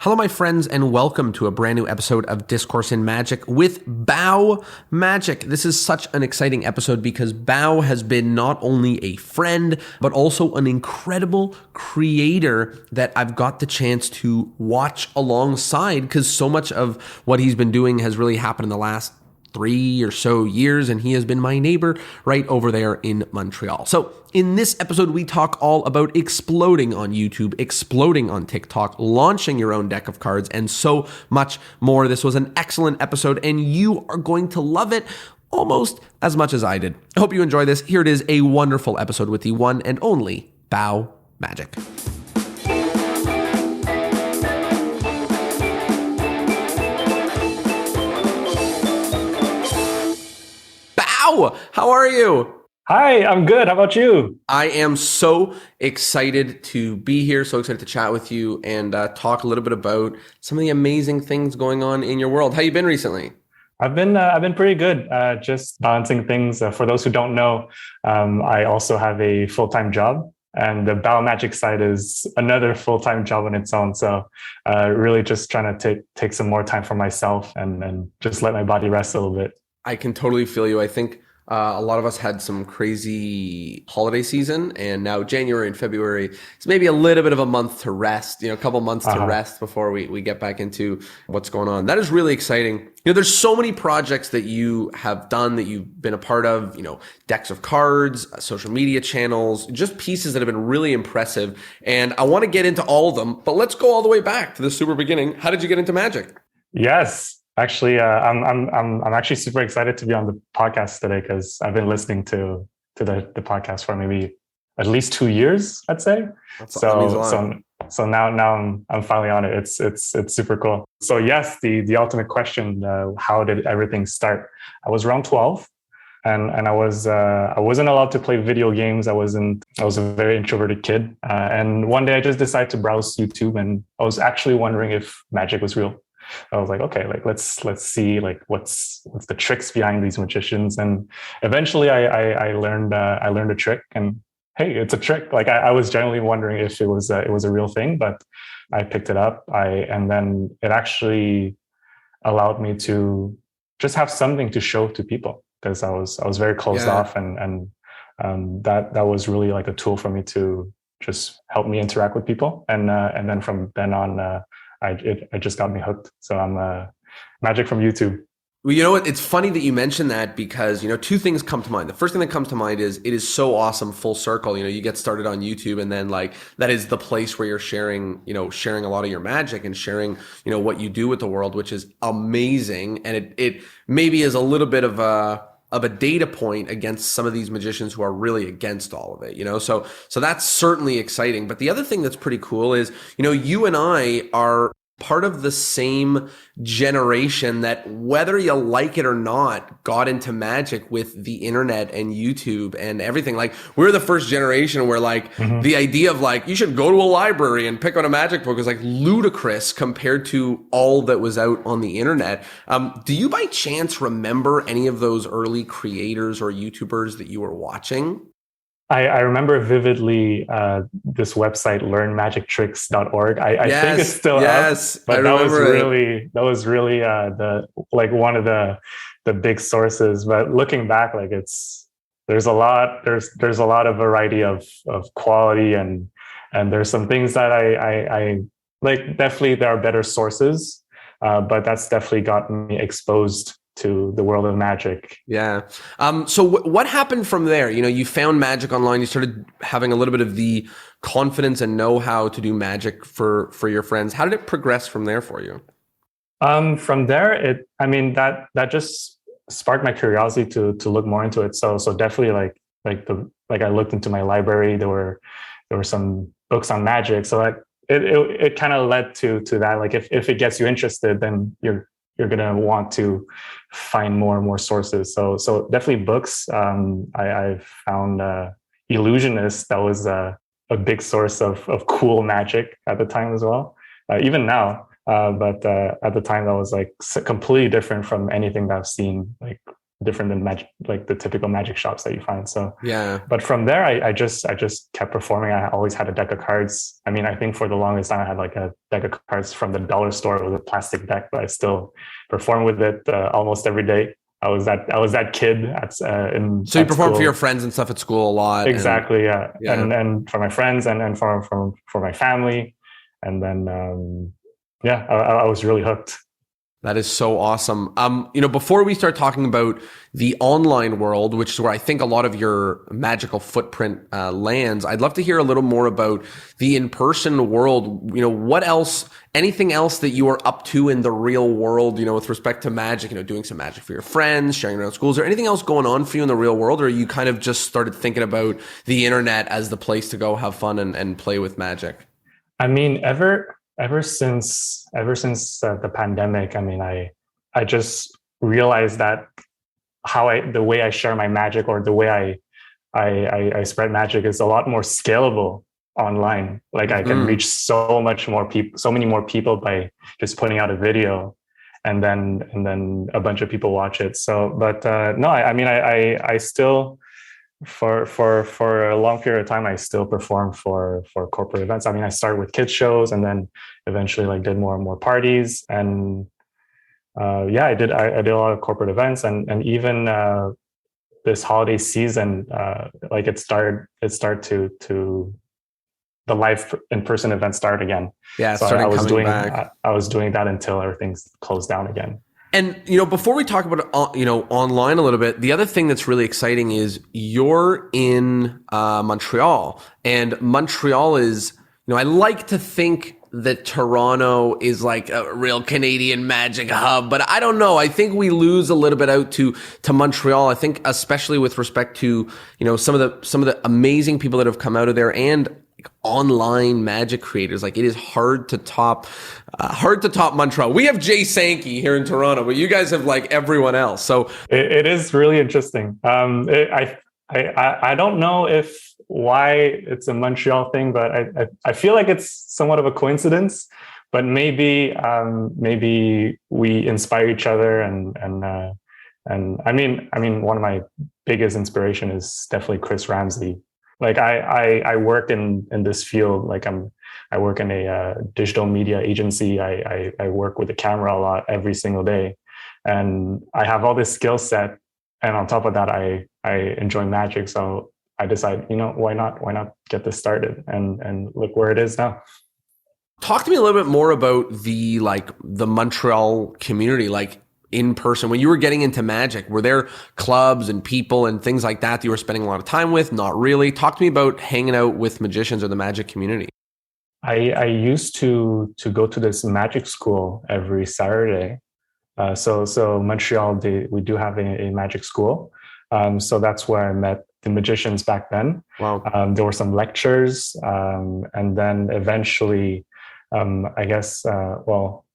Hello, my friends, and welcome to a brand new episode of Discourse in Magic with Bao Magic. This is such an exciting episode because Bao has been not only a friend, but also an incredible creator that I've got the chance to watch alongside, because so much of what he's been doing has really happened in the last 3 or so years, and he has been my neighbor right over there in Montreal. So in this episode, we talk all about exploding on YouTube, exploding on TikTok, launching your own deck of cards, and so much more. This was an excellent episode, and you are going to love it almost as much as I did. I hope you enjoy this. Here it is, a wonderful episode with the one and only Bao Magic. How are you? Hi, I'm good. How about you? I am so excited to be here, so excited to chat with you and talk a little bit about some of the amazing things going on in your world. How you been recently? I've been pretty good. Just balancing things. For those who don't know, I also have a full-time job, and the Bao Magic side is another full-time job on its own. So, really just trying to take some more time for myself and just let my body rest a little bit. I can totally feel you. I think a lot of us had some crazy holiday season, and now January and February, it's maybe a little bit of a month to rest, a couple months to rest before we get back into what's going on. That is really exciting. There's so many projects that you have done, that you've been a part of, decks of cards, social media channels, just pieces that have been really impressive. And I want to get into all of them, but let's go all the way back to the super beginning. How did you get into Magic? Yes. Actually, I'm actually super excited to be on the podcast today because I've been listening to the podcast for maybe at least 2 years, I'd say. So now I'm finally on it. It's super cool. So yes, the ultimate question: how did everything start? I was around 12, and I wasn't allowed to play video games. I was a very introverted kid, and one day I just decided to browse YouTube, and I was actually wondering if magic was real. I was like, okay, let's see what's the tricks behind these magicians. And eventually I learned a trick, and hey, it's a trick. I was genuinely wondering if it was a real thing, but I picked it up. And then it actually allowed me to just have something to show to people, because I was very closed off, and that was really like a tool for me to just help me interact with people. And then from then on, it just got me hooked. So I'm magic from YouTube. Well, you know what? It's funny that you mentioned that, because, two things come to mind. The first thing that comes to mind is it is so awesome, full circle. You get started on YouTube, and then that is the place where you're sharing a lot of your magic and sharing, what you do with the world, which is amazing. And it maybe is a little bit of a data point against some of these magicians who are really against all of it, so that's certainly exciting. But the other thing that's pretty cool is, you and I are part of the same generation that, whether you like it or not, got into magic with the internet and YouTube and everything. We're the first generation where the idea of you should go to a library and pick out a magic book is ludicrous compared to all that was out on the internet. Do you by chance remember any of those early creators or YouTubers that you were watching? I remember vividly this website, learnmagictricks.org. I think it's still up, but that was really the one of the big sources. But looking back, there's a lot of variety of quality, and there's some things that I like. Definitely, there are better sources, but that's definitely gotten me exposed to the world of magic. Yeah. So what happened from there? You found magic online. You started having a little bit of the confidence and know-how to do magic for your friends. How did it progress from there for you? From there, that just sparked my curiosity to look more into it. So definitely I looked into my library. There were some books on magic. So it kind of led to that. If it gets you interested, then you're going to want to find more and more sources. So definitely books. I found Illusionist. That was a big source of cool magic at the time as well. Even now, but at the time that was completely different from anything that I've seen different than magic, like the typical magic shops that you find. So Yeah. but from there, I just kept performing. I always had a deck of cards. I mean, I think for the longest time I had like a deck of cards from the dollar store with a plastic deck, but I still perform with it almost every day. I was that kid So you perform school. for your friends and stuff at school a lot. Exactly, yeah. And for my friends and for my family, and then I was really hooked. That is so awesome. Before we start talking about the online world, which is where I think a lot of your magical footprint lands, I'd love to hear a little more about the in-person world. What else, anything else that you are up to in the real world, with respect to magic, doing some magic for your friends, sharing around schools, or anything else going on for you in the real world? Or you kind of just started thinking about the internet as the place to go have fun and play with magic? I mean, ever since the pandemic, I mean, I just realized that the way I share my magic, or the way I spread magic, is a lot more scalable online. Like I can reach so many more people by just putting out a video, and then a bunch of people watch it. So, but no, I mean, I still, for a long period of time, I still perform for corporate events. I mean, I started with kids shows, and then eventually like did more and more parties. And I did a lot of corporate events, and even this holiday season, like it started to the live in-person events start again. Yeah, so I was doing that until everything's closed down again. And, before we talk about, online a little bit, the other thing that's really exciting is you're in Montreal, and Montreal is, I like to think that Toronto is like a real Canadian magic hub, but I don't know. I think we lose a little bit out to Montreal. I think especially with respect to, some of the amazing people that have come out of there, and online magic creators. Like, it is hard to top Montreal. We have Jay Sankey here in Toronto, but you guys have like everyone else. So it is really interesting. I don't know why it's a Montreal thing, but I feel like it's somewhat of a coincidence. But maybe we inspire each other, and I mean one of my biggest inspiration is definitely Chris Ramsey. Like I work in this field. Like I work in a digital media agency. I work with the camera a lot every single day, and I have all this skill set. And on top of that, I enjoy magic. So I decided, why not get this started, and look where it is now. Talk to me a little bit more about the Montreal community, like in person. When you were getting into magic, were there clubs and people and things like that you were spending a lot of time with? Not really. Talk to me about hanging out with magicians or the magic community. I used to go to this magic school every Saturday. So Montreal, we do have a magic school. So that's where I met the magicians back then. Wow. There were some lectures, and then eventually, I guess,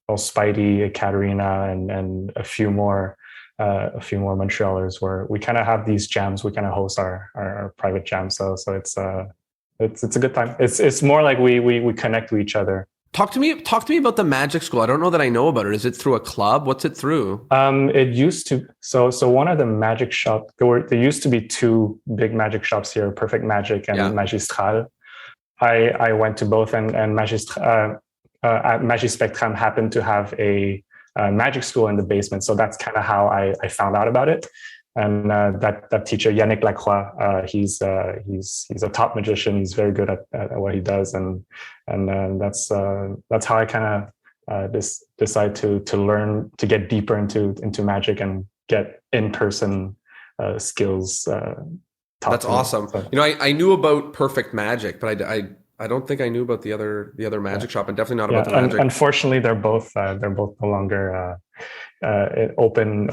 Spidey, Katerina, and a few more Montrealers, where we kind of have these jams. We kind of host our private jams. So it's a good time. It's more like we connect with each other. Talk to me about the magic school. I don't know that I know about it. Is it through a club? What's it through? It used to. So one of the magic shops. There used to be two big magic shops here: Perfect Magic and Magistral. I went to both, and Magistral. Magispectrum happened to have a magic school in the basement, so that's kind of how I found out about it. And that teacher, Yannick Lacroix, he's a top magician. He's very good at what he does, and that's how I kind of decide to learn, to get deeper into magic and get in-person skills taught. That's awesome. So, I knew about Perfect Magic, but I don't think I knew about the other magic shop, and definitely not about the magic. Unfortunately, they're both no longer open.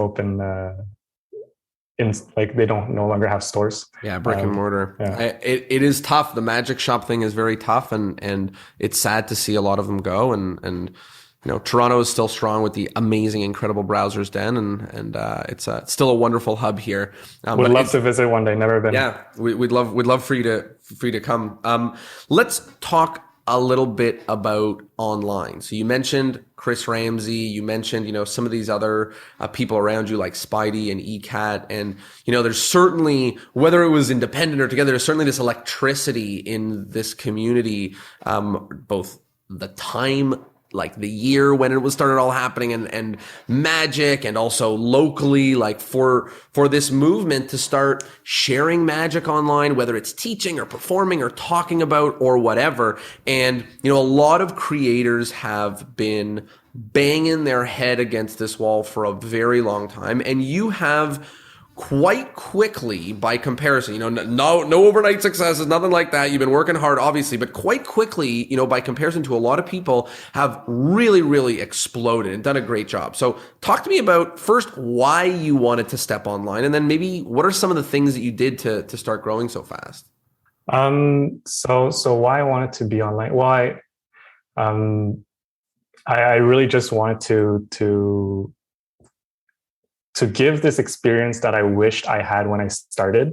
They don't no longer have stores. Yeah, brick and mortar. Yeah. It is tough. The magic shop thing is very tough, and it's sad to see a lot of them go. And Toronto is still strong with the amazing, incredible Browser's Den, and it's still a wonderful hub here. Would love to visit one day. Never been. Yeah, we'd love for you to come. Let's talk a little bit about online. So you mentioned Chris Ramsey, you mentioned, some of these other people around you like Spidey and ECAT. And, there's certainly, whether it was independent or together, there's certainly this electricity in this community, both the time, like the year when it was started all happening, and magic, and also locally, like for this movement to start sharing magic online, whether it's teaching or performing or talking about or whatever. And, a lot of creators have been banging their head against this wall for a very long time. And you have quite quickly, by comparison, no overnight successes, nothing like that. You've been working hard, obviously, but quite quickly, by comparison to a lot of people, have really, really exploded and done a great job. So talk to me about first why you wanted to step online, and then maybe what are some of the things that you did to start growing so fast? So why I wanted to be online? Well, I really just wanted to give this experience that I wished I had when I started.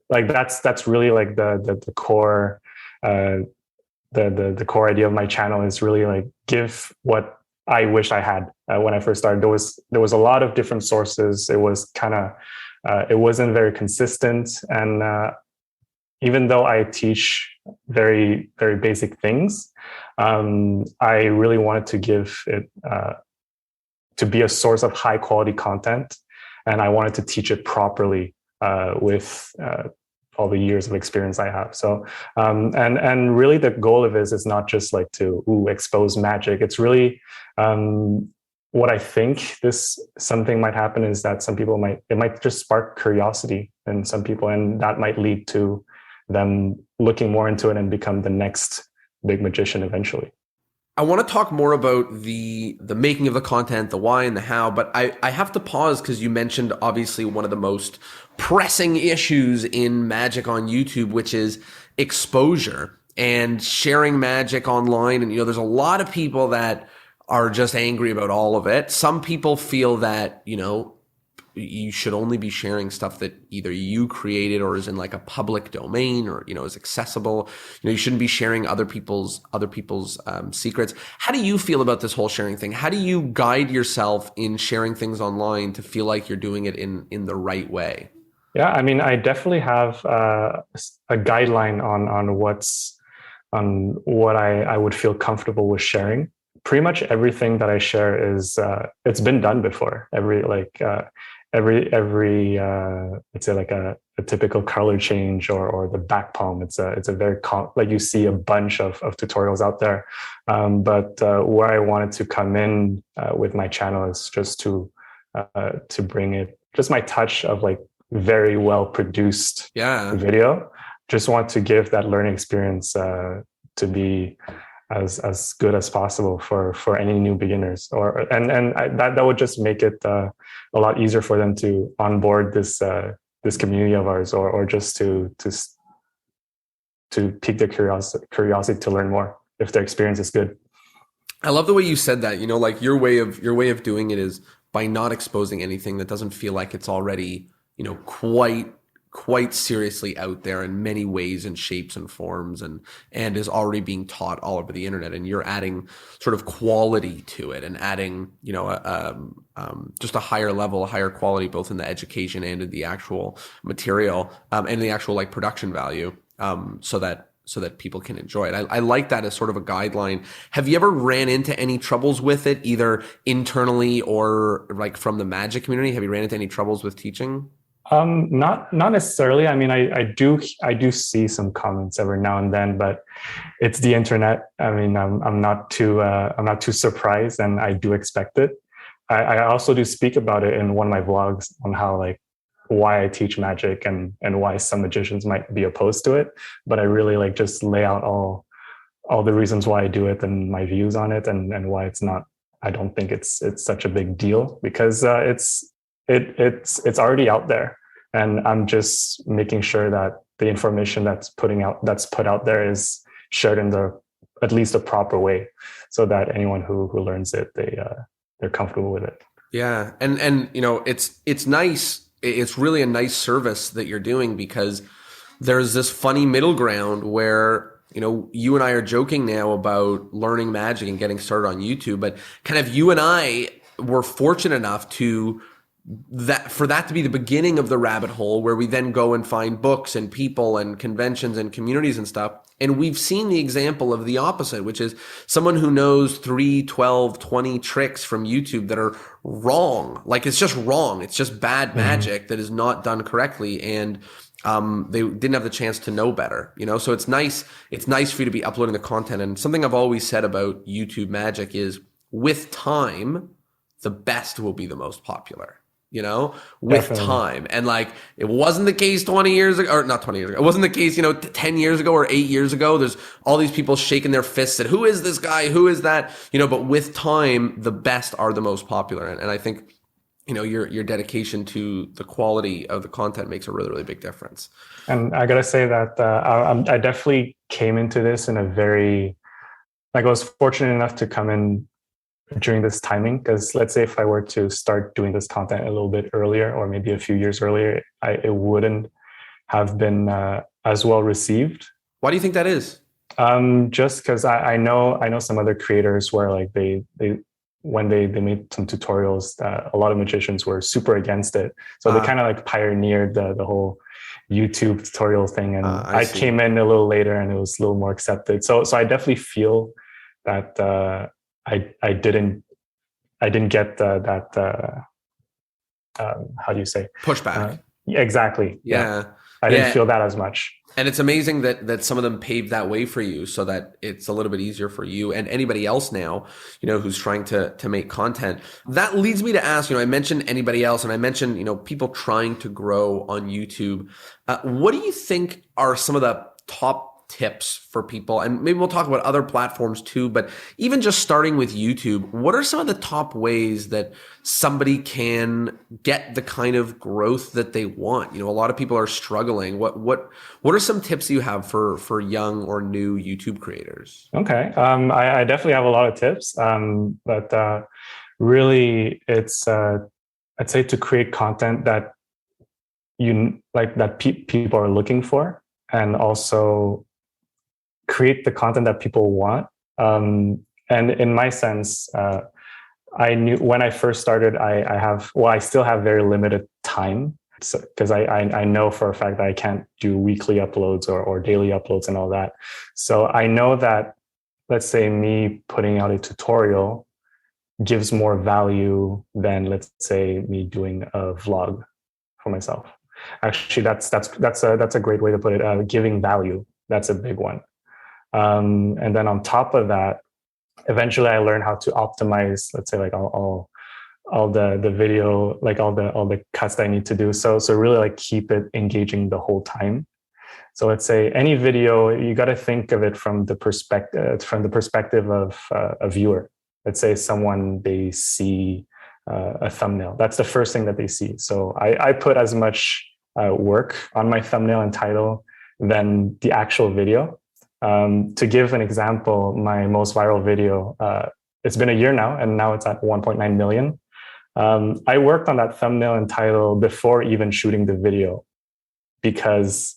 Like that's really like the core the core idea of my channel is really like give what I wish I had when I first started. There was a lot of different sources. It was kind of it wasn't very consistent, and even though I teach very, very basic things, I really wanted to give it to be a source of high quality content. And I wanted to teach it properly with all the years of experience I have. So, and really the goal of this is not just like to expose magic. It's really, what I think something might happen is that some people it might just spark curiosity in some people, and that might lead to them looking more into it and become the next big magician eventually. I want to talk more about the making of the content, the why and the how, but I have to pause because you mentioned obviously one of the most pressing issues in magic on YouTube, which is exposure and sharing magic online. And, there's a lot of people that are just angry about all of it. Some people feel that, you should only be sharing stuff that either you created or is in like a public domain or, is accessible. You shouldn't be sharing other people's secrets. How do you feel about this whole sharing thing? How do you guide yourself in sharing things online to feel like you're doing it in the right way? Yeah, I mean, I definitely have a guideline on what I would feel comfortable with sharing. Pretty much everything that I share is it's been done before. Every let's say like a typical color change or the back palm. It's a very like you see a bunch of tutorials out there. But where I wanted to come in with my channel is just to bring it, just my touch of like very well produced video. Just want to give that learning experience to be as good as possible for any new beginners, that would just make it a lot easier for them to onboard this community of ours, or just to pique their curiosity to learn more if their experience is good. I love the way you said that. Like your way of doing it is by not exposing anything that doesn't feel like it's already quite seriously out there in many ways and shapes and forms, and is already being taught all over the internet, and you're adding sort of quality to it and adding just a higher level, a higher quality, both in the education and in the actual material, and the actual like production value, so that people can enjoy it. I like that as sort of a guideline. Have you ever ran into any troubles with it, either internally or like from the magic community? Have you ran into any troubles with teaching? Not necessarily. I mean, I do see some comments every now and then, but it's the internet. I mean, I'm not too surprised, and I do expect it. I also do speak about it in one of my vlogs on how like why I teach magic and why some magicians might be opposed to it. But I really like just lay out all the reasons why I do it and my views on it, and why it's not. I don't think it's such a big deal, because it's already out there. And I'm just making sure that the information that's put out there is shared in at least a proper way, so that anyone who learns it, they're comfortable with it. Yeah, and it's nice. It's really a nice service that you're doing, because there's this funny middle ground where you know, you and I are joking now about learning magic and getting started on YouTube, but kind of you and I were fortunate enough to for that to be the beginning of the rabbit hole where we then go and find books and people and conventions and communities and stuff. And we've seen the example of the opposite, which is someone who knows 3, 12, 20 tricks from YouTube that are wrong. Like it's just wrong. It's just bad magic that is not done correctly. And they didn't have the chance to know better, you know? So it's nice for you to be uploading the content. And something I've always said about YouTube magic is with time, the best will be the most popular. You know, with Definitely. time. And like, it wasn't the case 20 years ago, or not 20 years ago. It wasn't the case, you know, 10 years ago or 8 years ago. There's all these people shaking their fists at who is this guy? Who is that? You know, but with time, the best are the most popular. And I think, you know, your dedication to the quality of the content makes a really, really big difference. And I gotta say that I definitely came into this in a very, like I was fortunate enough to come in during this timing, because let's say if I were to start doing this content a little bit earlier or maybe a few years earlier, it wouldn't have been as well received. Why do you think that is? Just because I know some other creators where like they when they made some tutorials, a lot of magicians were super against it. So they kind of like pioneered the whole YouTube tutorial thing, and I came in a little later and it was a little more accepted. So I definitely feel that I didn't get that how do you say pushback? Exactly. Yeah. I didn't feel that as much. And it's amazing that some of them paved that way for you so that it's a little bit easier for you and anybody else now, you know, who's trying to make content. That leads me to ask, you know, I mentioned anybody else and I mentioned, you know, people trying to grow on YouTube. What do you think are some of the top tips for people? And maybe we'll talk about other platforms too, but even just starting with YouTube, what are some of the top ways that somebody can get the kind of growth that they want? You know, a lot of people are struggling. What are some tips you have for young or new YouTube creators? Okay. I definitely have a lot of tips. But really it's I'd say to create content that you like, that people are looking for, and also create the content that people want. And in my sense, I knew when I first started, I still have very limited time, because I know for a fact that I can't do weekly uploads or daily uploads and all that. So I know that, let's say me putting out a tutorial gives more value than, let's say, me doing a vlog for myself. Actually, that's a great way to put it. Giving value, that's a big one. And then on top of that, eventually I learned how to optimize, let's say, like all the video, like all the cuts that I need to do. So really like keep it engaging the whole time. So let's say any video, you got to think of it from the perspective of a viewer. Let's say someone, they see a thumbnail. That's the first thing that they see. So I put as much work on my thumbnail and title than the actual video. To give an example, my most viral video, it's been a year now, and now it's at 1.9 million. I worked on that thumbnail and title before even shooting the video, because,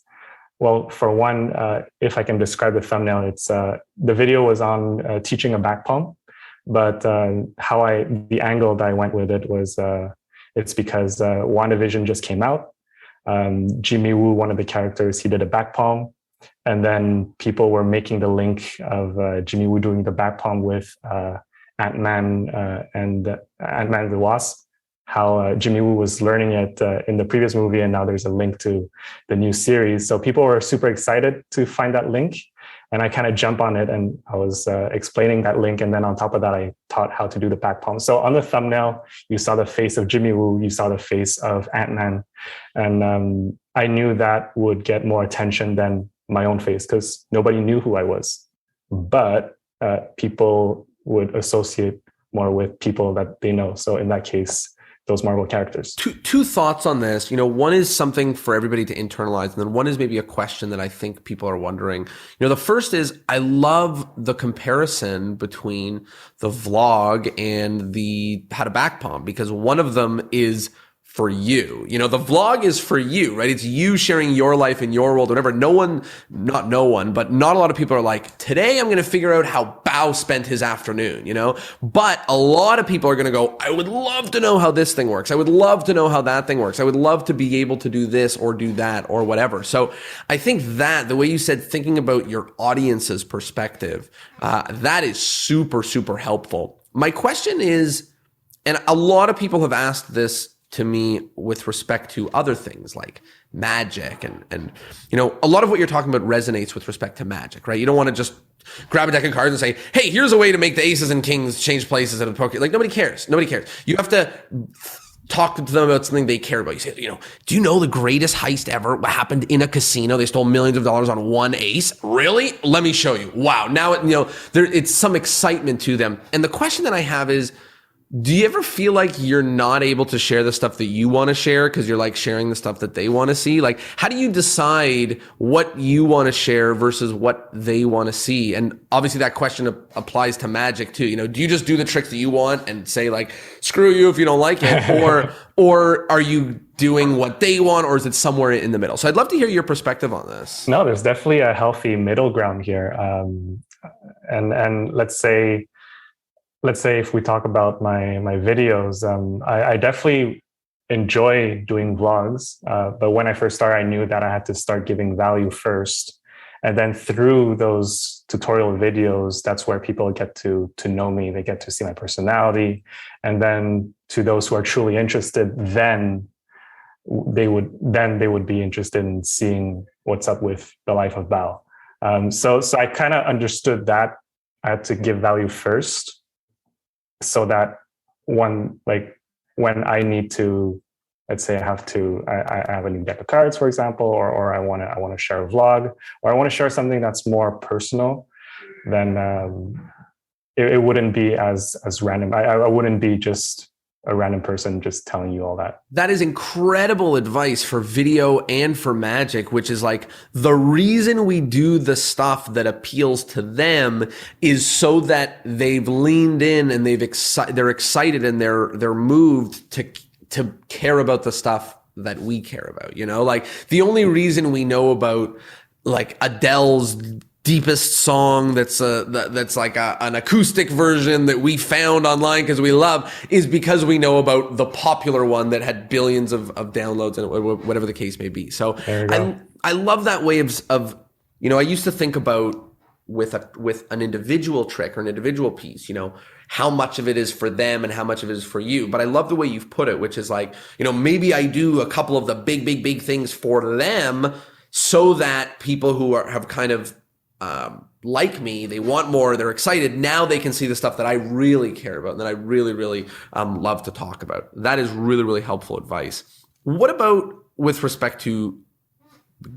well, for one, if I can describe the thumbnail, it's the video was on teaching a back palm, but the angle that I went with it was it's because WandaVision just came out. Jimmy Woo, one of the characters, he did a back palm. And then people were making the link of Jimmy Woo doing the back palm with Ant-Man and Ant-Man the Wasp, how Jimmy Woo was learning it in the previous movie, and now there's a link to the new series. So people were super excited to find that link, and I kind of jump on it, and I was explaining that link. And then on top of that, I taught how to do the back palm. So on the thumbnail, you saw the face of Jimmy Woo, you saw the face of Ant-Man. And I knew that would get more attention than my own face, because nobody knew who I was. But people would associate more with people that they know. So in that case, those Marvel characters. Two thoughts on this. You know, one is something for everybody to internalize, and then one is maybe a question that I think people are wondering. You know, the first is, I love the comparison between the vlog and the how to back palm, because one of them is for you. You know, the vlog is for you, right? It's you sharing your life in your world, whatever. Not no one, but not a lot of people are like, today I'm going to figure out how Bao spent his afternoon, you know? But a lot of people are going to go, I would love to know how this thing works. I would love to know how that thing works. I would love to be able to do this or do that or whatever. So I think that the way you said, thinking about your audience's perspective, that is super, super helpful. My question is, and a lot of people have asked this to me with respect to other things like magic and you know, a lot of what you're talking about resonates with respect to magic, right? You don't want to just grab a deck of cards and say, hey, here's a way to make the aces and kings change places in a poker. Like nobody cares. You have to talk to them about something they care about. You say, you know, do you know the greatest heist ever? What happened in a casino? They stole millions of dollars on one ace. Really? Let me show you. Wow. Now, you know, it's some excitement to them. And the question that I have is, do you ever feel like you're not able to share the stuff that you want to share because you're like sharing the stuff that they want to see? Like, how do you decide what you want to share versus what they want to see? And obviously that question applies to magic too. You know, do you just do the tricks that you want and say like, screw you if you don't like it? Or are you doing what they want, or is it somewhere in the middle? So I'd love to hear your perspective on this. No, there's definitely a healthy middle ground here. And let's say if we talk about my videos, I definitely enjoy doing vlogs. But when I first started, I knew that I had to start giving value first. And then through those tutorial videos, that's where people get to know me. They get to see my personality. And then to those who are truly interested, then they would be interested in seeing what's up with the life of Bao. So I kind of understood that I had to give value first, so that when I need to, let's say I have a new deck of cards, for example, or I want to share a vlog, or I want to share something that's more personal, then it wouldn't be as random. I wouldn't be just a random person just telling you all that. That is incredible advice for video and for magic, which is like the reason we do the stuff that appeals to them is so that they've leaned in and they're excited and they're moved to care about the stuff that we care about. You know, like the only reason we know about like Adele's deepest song that's like an acoustic version that we found online because we love is because we know about the popular one that had billions of downloads and whatever the case may be. So I love that way of you know, I used to think about with an individual trick or an individual piece, you know, how much of it is for them and how much of it is for you. But I love the way you've put it, which is like, you know, maybe I do a couple of the big things for them so that people who have kind of like me, they want more, they're excited. Now they can see the stuff that I really care about and that I really, really love to talk about. That is really, really helpful advice. What about with respect to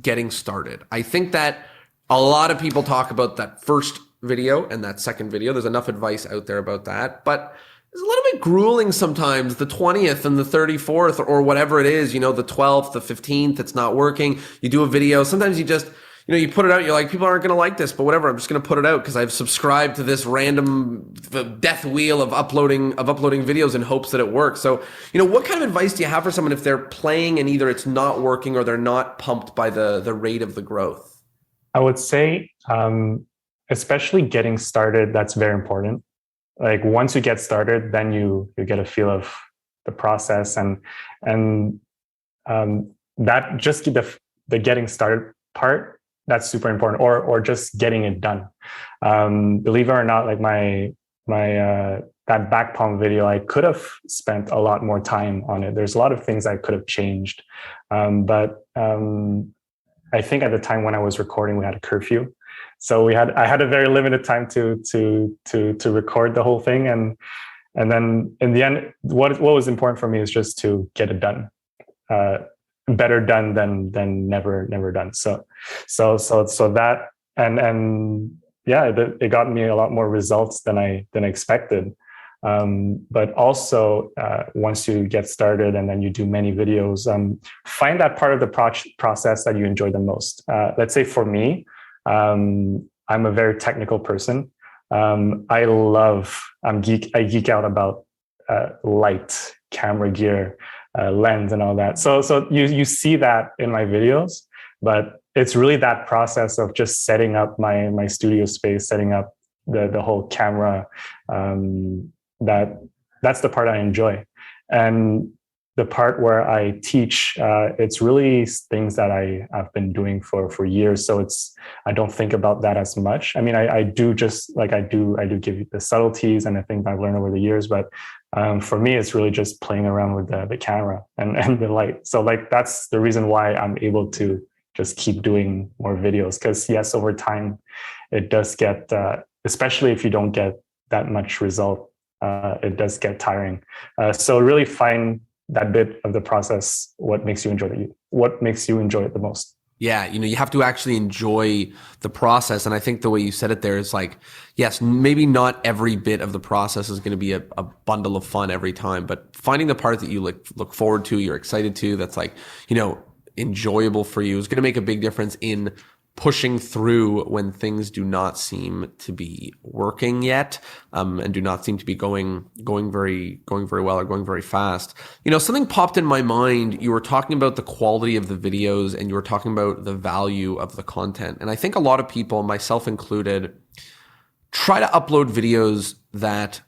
getting started? I think that a lot of people talk about that first video and that second video. There's enough advice out there about that, but it's a little bit grueling sometimes. The 20th and the 34th or whatever it is, you know, the 12th, the 15th, it's not working. You do a video. Sometimes you just, you know, you put it out, you're like, people aren't going to like this, but whatever, I'm just going to put it out because I've subscribed to this random death wheel of uploading videos in hopes that it works. So, you know, what kind of advice do you have for someone if they're playing and either it's not working or they're not pumped by the rate of the growth? I would say, especially getting started, that's very important. Like once you get started, then you get a feel of the process and that just the getting started part, that's super important, or just getting it done. Believe it or not, like my that back palm video, I could have spent a lot more time on it. There's a lot of things I could have changed, but I think at the time when I was recording, we had a curfew, so I had a very limited time to record the whole thing, and then in the end, what was important for me is just to get it done. Better done than never done. So that and yeah, it got me a lot more results than I expected. But also once you get started and then you do many videos, find that part of the process that you enjoy the most. Let's say for me, I'm a very technical person. I geek out about light, camera gear. lens and all that. So you see that in my videos, but it's really that process of just setting up my studio space, setting up the whole camera. That's the part I enjoy. And the part where I teach, it's really things that I've been doing for years. So I don't think about that as much. I mean, I do just like I do give you the subtleties and the things I've learned over the years. But for me, it's really just playing around with the camera and the light. So like that's the reason why I'm able to just keep doing more videos. Because yes, over time, it does get, especially if you don't get that much result, it does get tiring. So really find that bit of the process, what makes you enjoy it the most. Yeah, you have to actually enjoy the process. And I think the way you said it there is like, yes, maybe not every bit of the process is going to be a bundle of fun every time, but finding the part that you look forward to, you're excited to, that's like, enjoyable for you is going to make a big difference in pushing through when things do not seem to be working yet, and do not seem to be going very well or going very fast. Something popped in my mind. You were talking about the quality of the videos and you were talking about the value of the content. And I think a lot of people, myself included, try to upload videos that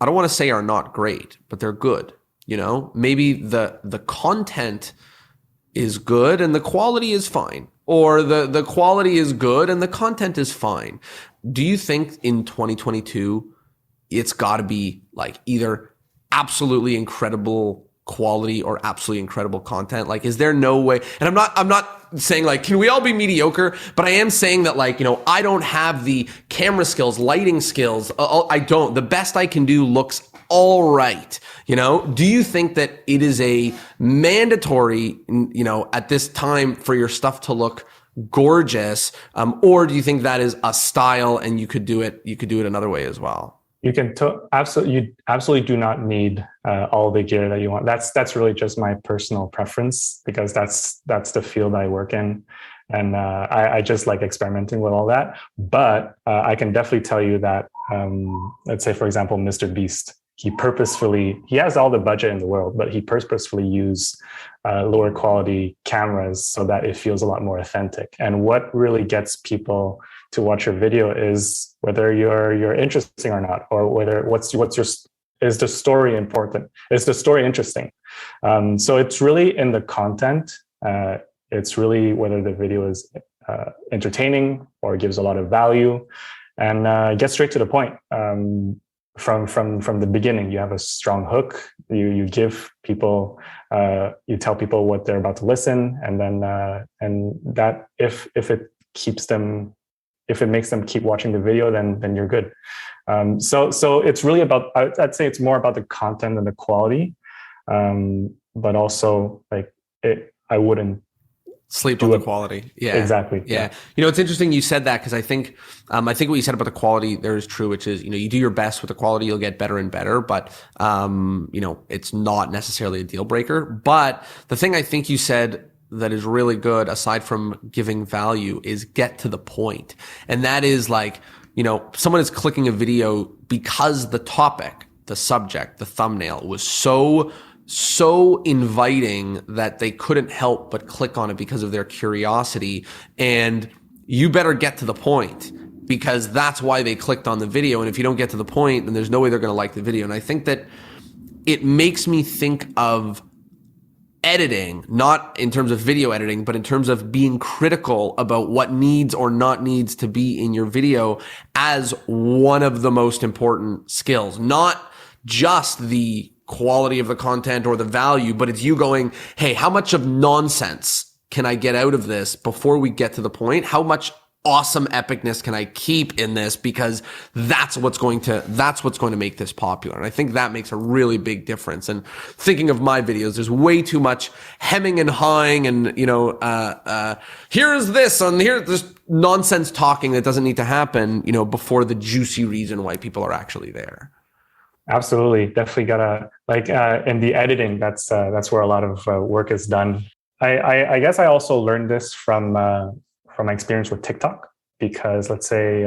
I don't want to say are not great, but they're good. Maybe the content is good and the quality is fine. Or the quality is good and the content is fine. Do you think in 2022, it's got to be like either absolutely incredible quality or absolutely incredible content? Like, is there no way? And I'm not saying like, can we all be mediocre? But I am saying that like, I don't have the camera skills, lighting skills. I don't. The best I can do looks all right. Do you think that it is a mandatory, at this time for your stuff to look gorgeous? Or do you think that is a style and you could do it another way as well? You can absolutely do not need all the gear that you want. That's really just my personal preference because that's the field I work in. And I just like experimenting with all that. But I can definitely tell you that, let's say, for example, Mr. Beast, he has all the budget in the world, but he purposefully used lower quality cameras so that it feels a lot more authentic. And what really gets people to watch your video is whether you're interesting or not, or whether is the story important? Is the story interesting? So it's really in the content. It's really whether the video is entertaining or gives a lot of value, and get straight to the point. From the beginning, you have a strong hook. You give people, you tell people what they're about to listen, and then and that if it makes them keep watching the video, then you're good. So it's really about, I'd say it's more about the content and the quality, but also like I wouldn't sleep on the quality. Yeah, exactly. Yeah. It's interesting you said that because I think what you said about the quality there is true, which is, you do your best with the quality, you'll get better and better, but, it's not necessarily a deal breaker. But the thing I think you said that is really good, aside from giving value, is get to the point. And that is like, someone is clicking a video because the topic, the subject, the thumbnail was so inviting that they couldn't help but click on it because of their curiosity. And you better get to the point because that's why they clicked on the video. And if you don't get to the point, then there's no way they're going to like the video. And I think that it makes me think of editing, not in terms of video editing, but in terms of being critical about what needs or not needs to be in your video as one of the most important skills, not just the quality of the content or the value, but it's you going, hey, how much of nonsense can I get out of this before we get to the point? How much awesome epicness can I keep in this? Because that's what's going to make this popular. And I think that makes a really big difference. And thinking of my videos, there's way too much hemming and hawing and, here's this and here's this nonsense talking that doesn't need to happen, before the juicy reason why people are actually there. Absolutely. Definitely gotta in the editing, that's where a lot of work is done. I guess I also learned this from my experience with TikTok, because let's say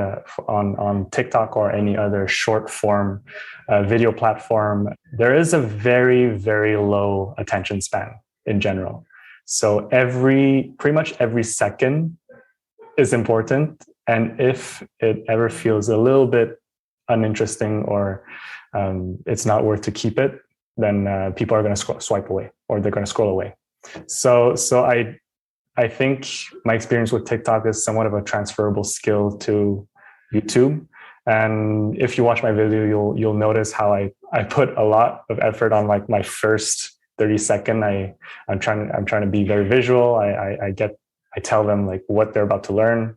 on TikTok or any other short form video platform, there is a very, very low attention span in general. So pretty much every second is important. And if it ever feels a little bit uninteresting or it's not worth to keep it, then people are going to swipe away or they're going to scroll away. So I think my experience with TikTok is somewhat of a transferable skill to YouTube. And if you watch my video, you'll notice how I put a lot of effort on like my first 30-second. I'm trying to be very visual. I tell them like what they're about to learn.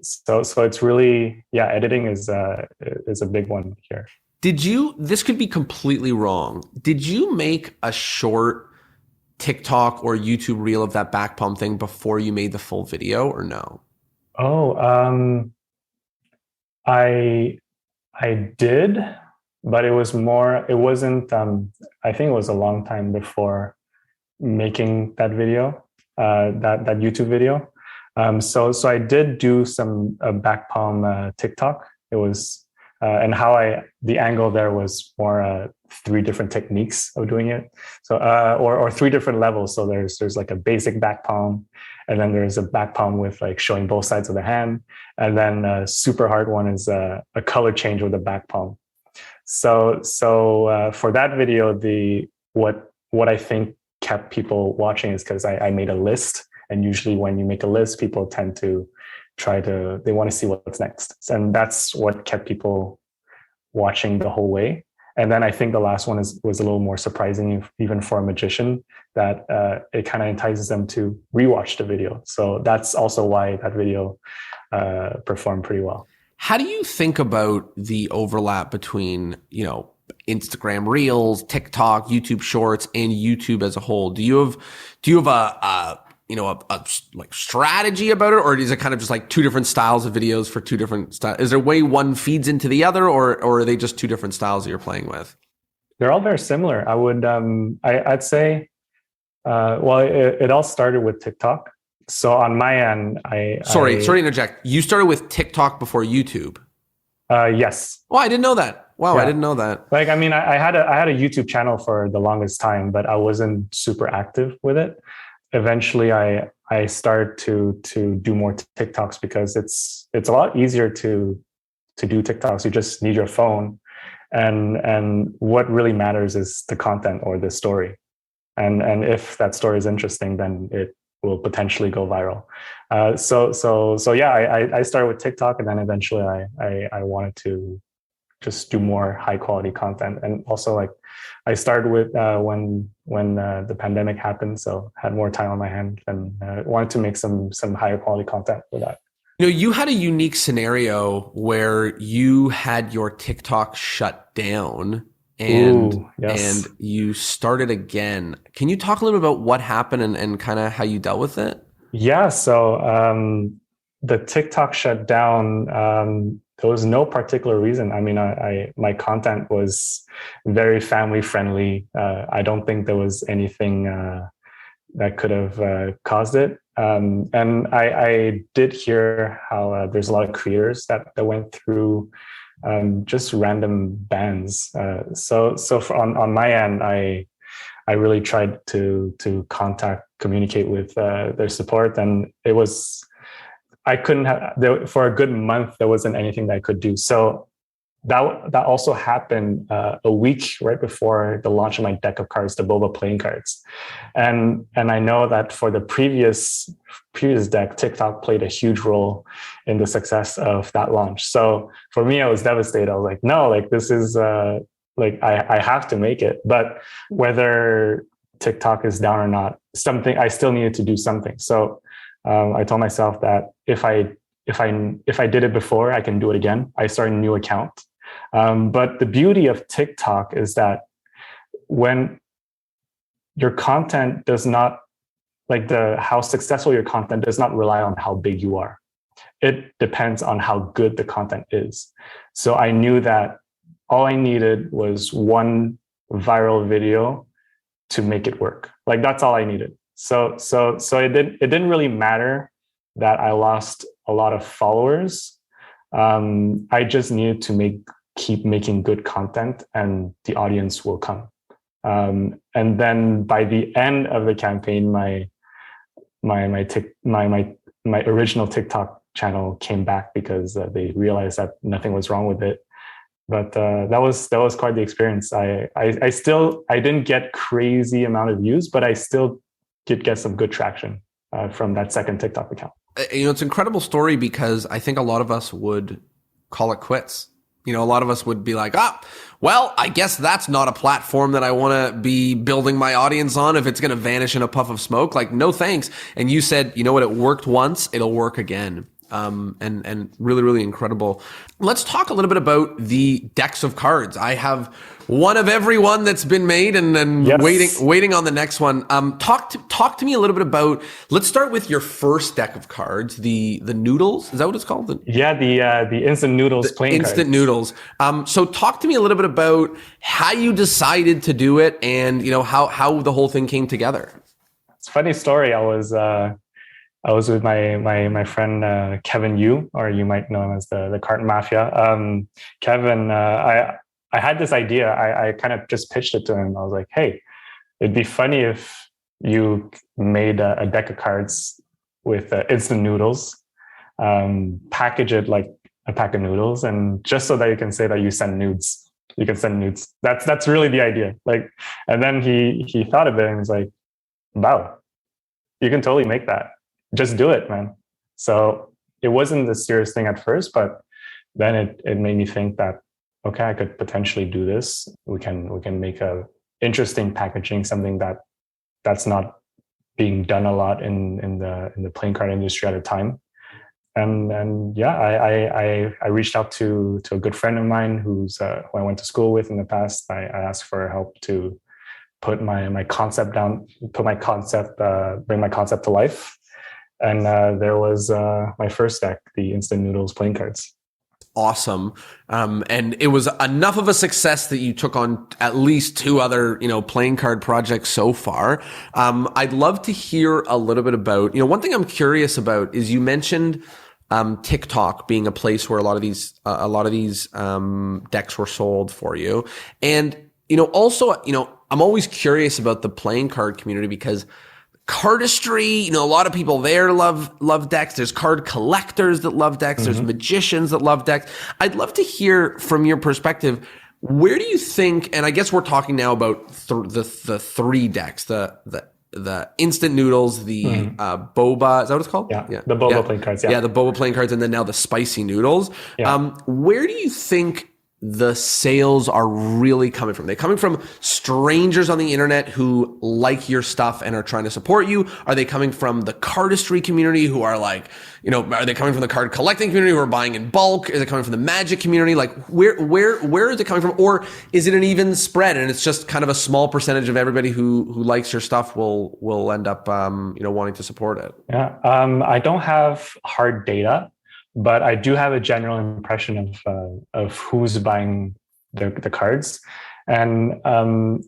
So it's really, editing is a big one here. This could be completely wrong. Did you make a short TikTok or YouTube reel of that back palm thing before you made the full video or no? I did, but it wasn't, I think it was a long time before making that video, that YouTube video. So I did do some back palm TikTok. It was, and the angle there was more 3 different techniques of doing it. So, or 3 different levels. So there's like a basic back palm, and then there's a back palm with like showing both sides of the hand. And then a super hard one is a color change with the back palm. So for that video, what I think kept people watching is because I made a list. And usually when you make a list, people tend to they want to see what's next. And that's what kept people watching the whole way. And then I think the last one was a little more surprising, even for a magician, that it kind of entices them to rewatch the video. So that's also why that video performed pretty well. How do you think about the overlap between, Instagram Reels, TikTok, YouTube Shorts, and YouTube as a whole? Do you have a like strategy about it, or is it kind of just like 2 different styles of videos for 2 different styles? Is there a way one feeds into the other, or are they just 2 different styles that you're playing with? They're all very similar. I would, I'd say, it all started with TikTok. So on my end, sorry to interject. You started with TikTok before YouTube. Yes. Oh, I didn't know that. Wow, yeah. I didn't know that. Like, I mean, I had a YouTube channel for the longest time, but I wasn't super active with it. Eventually I started to do more TikToks because it's a lot easier to do TikToks. You just need your phone, and what really matters is the content or the story. And if that story is interesting, then it will potentially go viral. So yeah, I started with TikTok, and then eventually I wanted to just do more high quality content. And also, like, I started with when the pandemic happened, so had more time on my hand, and wanted to make some higher quality content for that. You had a unique scenario where you had your TikTok shut down and you started again. Can you talk a little bit about what happened and kind of how you dealt with it? Yeah, so the TikTok shut down. There was no particular reason. I mean, my content was very family friendly. I don't think there was anything that could have caused it. And I did hear how there's a lot of creators that went through just random bans. So on my end, I really tried to communicate with their support, and it was. I couldn't have, for a good month, there wasn't anything that I could do. So that also happened a week right before the launch of my deck of cards, the Boba playing cards. And I know that for the previous deck, TikTok played a huge role in the success of that launch. So for me, I was devastated. I was like, no, like this is I have to make it. But whether TikTok is down or not, I still needed to do something. So I told myself that if I did it before, I can do it again. I started a new account. But the beauty of TikTok is that when your content does not, how successful your content does not rely on how big you are. It depends on how good the content is. So I knew that all I needed was one viral video to make it work. Like, that's all I needed. So it didn't really matter that I lost a lot of followers. I just needed to keep making good content, and the audience will come. And then by the end of the campaign, my original TikTok channel came back because they realized that nothing was wrong with it. But that was quite the experience. I didn't get crazy amount of views, but I still did get some good traction from that second TikTok account. It's an incredible story because I think a lot of us would call it quits. A lot of us would be like, well, I guess that's not a platform that I want to be building my audience on if it's going to vanish in a puff of smoke. Like, no thanks. And you said, you know what, it worked once, it'll work again. And really, really incredible. Let's talk a little bit about the decks of cards. I have one of every one that's been made, and yes, waiting on the next one. Talk to me a little bit about. Let's start with your first deck of cards, the noodles. Is that what it's called? The instant noodles playing cards. Instant noodles. So talk to me a little bit about how you decided to do it, and how the whole thing came together. It's a funny story. I was with my friend Kevin Yu, or you might know him as the Cart Mafia. Kevin, I had this idea. I kind of just pitched it to him. I was like, hey, it'd be funny if you made a deck of cards with instant noodles, package it like a pack of noodles, and just so that you can say that you send nudes. You can send nudes. That's really the idea. And then he thought of it and was like, wow, you can totally make that. Just do it, man. So it wasn't the serious thing at first, but then it made me think that, okay, I could potentially do this. We can make a interesting packaging, something that's not being done a lot in the playing card industry at a time. And yeah, I reached out to a good friend of mine who I went to school with in the past. I asked for help to put my concept down, bring my concept to life. And there was my first deck, the Instant Noodles playing cards. Awesome. And it was enough of a success that you took on at least 2 other, playing card projects so far. I'd love to hear a little bit about, one thing I'm curious about is you mentioned TikTok being a place where a lot of these decks were sold for you. And, also, I'm always curious about the playing card community because cardistry, a lot of people there love decks. There's card collectors that love decks. Mm-hmm. There's magicians that love decks. I'd love to hear from your perspective, where do you think, and I guess we're talking now about the 3 decks, the instant noodles, the boba, is that what it's called? Yeah, the boba playing cards. Yeah, the boba playing cards, and then now the spicy noodles. Yeah. Where do you think the sales are really coming from? Are they coming from strangers on the internet who like your stuff and are trying to support you? Are they coming from the cardistry community who are like, are they coming from the card collecting community who are buying in bulk? Is it coming from the Magic community? Like where is it coming from? Or is it an even spread and it's just kind of a small percentage of everybody who likes your stuff will end up, wanting to support it? Yeah. I don't have hard data, but I do have a general impression of who's buying the cards. And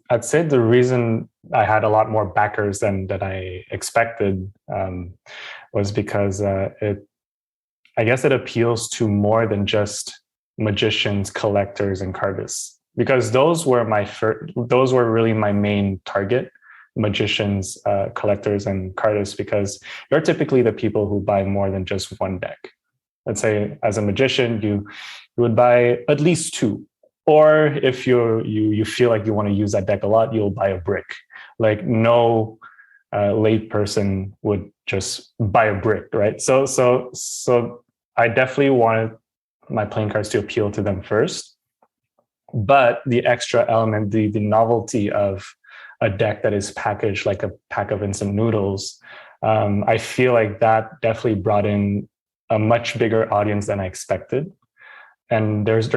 I'd say the reason I had a lot more backers than I expected was because I guess it appeals to more than just magicians, collectors, and cardists. Because those were really my main target, magicians, collectors, and cardists, because they're typically the people who buy more than just one deck. Let's say as a magician, you would buy at least 2. Or if you feel like you want to use that deck a lot, you'll buy a brick. Like no lay person would just buy a brick, right? So I definitely wanted my playing cards to appeal to them first. But the extra element, the novelty of a deck that is packaged like a pack of instant noodles, I feel like that definitely brought in a much bigger audience than I expected. And there's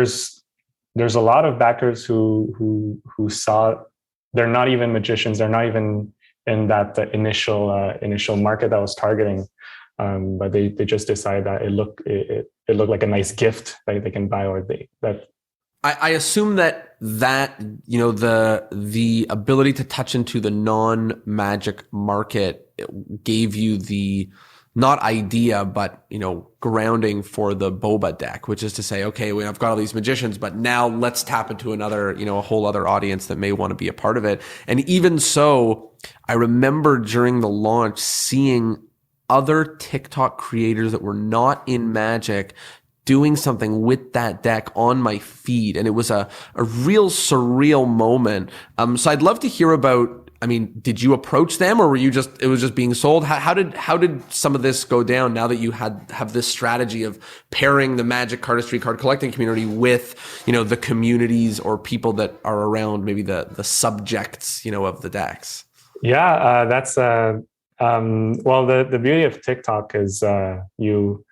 a lot of backers who saw, they're not even magicians, they're not even in that initial market that I was targeting, but they just decided that it looked like a nice gift that they can buy, or I assume that the ability to touch into the non-magic market gave you the not idea, but, grounding for the boba deck, which is to say, okay, I've got all these magicians, but now let's tap into another, a whole other audience that may want to be a part of it. And even so, I remember during the launch seeing other TikTok creators that were not in Magic doing something with that deck on my feed. And it was a real surreal moment. So I'd love to hear about, did you approach them, or it was just being sold? How did some of this go down now that you have this strategy of pairing the Magic cardistry card collecting community with, the communities or people that are around maybe the subjects, of the decks? Yeah, that's, well, the beauty of TikTok is you,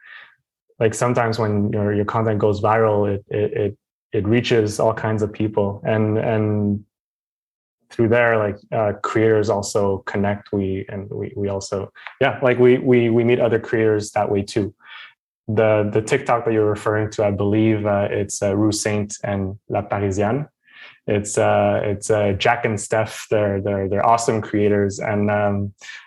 like, sometimes when your content goes viral, it reaches all kinds of people, and through there, like, creators also connect. We also, we meet other creators that way too. The TikTok that you're referring to, I believe it's Rue Saint and La Parisienne. It's Jack and Steph. They're awesome creators, and